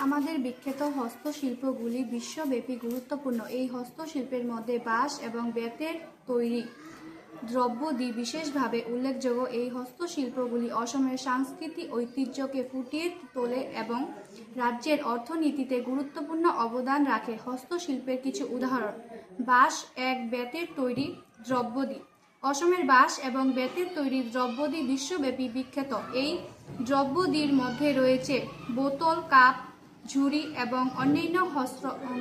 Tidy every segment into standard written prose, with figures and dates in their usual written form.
আমাদের বিখ্যাত হস্তশিল্পগুলি বিশ্বব্যাপী গুরুত্বপূর্ণ। এই হস্তশিল্পের মধ্যে বাঁশ এবং বেতের তৈরি দ্রব্যাদি বিশেষভাবে উল্লেখযোগ্য। এই হস্তশিল্পগুলি অসমের সাংস্কৃতিক ঐতিহ্যকে ফুটিয়ে তোলে এবং রাজ্যের অর্থনীতিতে গুরুত্বপূর্ণ অবদান রাখে। হস্তশিল্পের কিছু উদাহরণ: বাঁশ এক বেতের তৈরি দ্রব্যাদি। অসমের বাঁশ এবং বেতের তৈরি দ্রব্যাদি বিশ্বব্যাপী বিখ্যাত। এই দ্রব্যাদির মধ্যে রয়েছে বোতল, কাপ, ঝুড়ি এবং অন্যান্য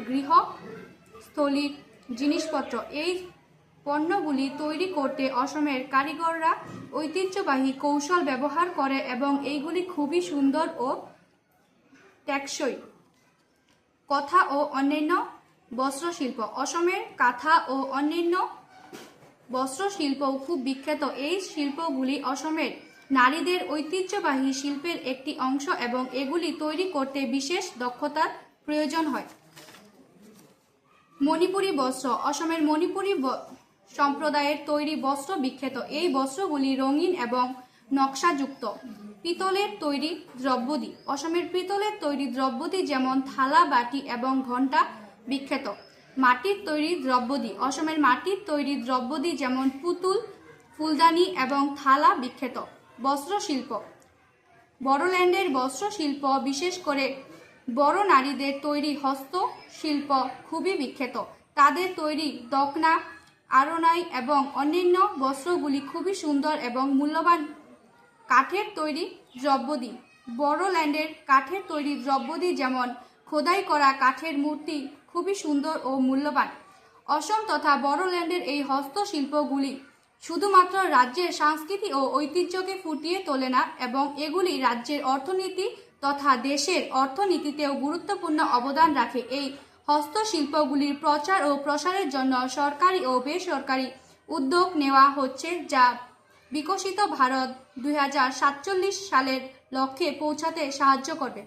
গৃহস্থলীর জিনিসপত্র। এই পণ্যগুলি তৈরি করতে অসমের কারিগররা ঐতিহ্যবাহী কৌশল ব্যবহার করে এবং এইগুলি খুবই সুন্দর ও টেকসই। কাঁথা ও অন্যান্য বস্ত্রশিল্প। অসমের কাঁথা ও অন্যান্য বস্ত্রশিল্প খুব বিখ্যাত। এই শিল্পগুলি অসমের নারীদের ঐতিহ্যবাহী শিল্পের একটি অংশ এবং এগুলি তৈরি করতে বিশেষ দক্ষতার প্রয়োজন হয়। মণিপুরী বস্ত্র। অসমের মণিপুরী সম্প্রদায়ের তৈরি বস্ত্র বিখ্যাত। এই বস্ত্রগুলি রঙিন এবং নকশাযুক্ত। পিতলের তৈরি দ্রব্যাদি। অসমের পিতলের তৈরি দ্রব্যাদি যেমন থালা, বাটি এবং ঘণ্টা বিখ্যাত। মাটির তৈরি দ্রব্যাদি। অসমের মাটির তৈরি দ্রব্যাদি যেমন পুতুল, ফুলদানি এবং থালা বিখ্যাত। বস্ত্রশিল্প। বড়োল্যান্ডের বস্ত্রশিল্প, বিশেষ করে বড় নারীদের তৈরি হস্তশিল্প খুবই বিখ্যাত। তাদের তৈরি দখনা, আরনাই এবং অন্যান্য বস্ত্রগুলি খুবই সুন্দর এবং মূল্যবান। কাঠের তৈরি দ্রব্যাদি। বড়োল্যান্ডের কাঠের তৈরি দ্রব্যাদি যেমন খোদাই করা কাঠের মূর্তি খুবই সুন্দর ও মূল্যবান। অসম তথা বড়োল্যান্ডের এই হস্তশিল্পগুলি শুধুমাত্র রাজ্যের সংস্কৃতি ও ঐতিহ্যকে ফুটিয়ে তোলে না, এবং এগুলি রাজ্যের অর্থনীতি তথা দেশের অর্থনীতিতেও গুরুত্বপূর্ণ অবদান রাখে। এই হস্তশিল্পগুলির প্রচার ও প্রসারের জন্য সরকারি ও বেসরকারি উদ্যোগ নেওয়া হচ্ছে, যা বিকশিত ভারত 2047 সালের লক্ষ্যে পৌঁছাতে সাহায্য করবে।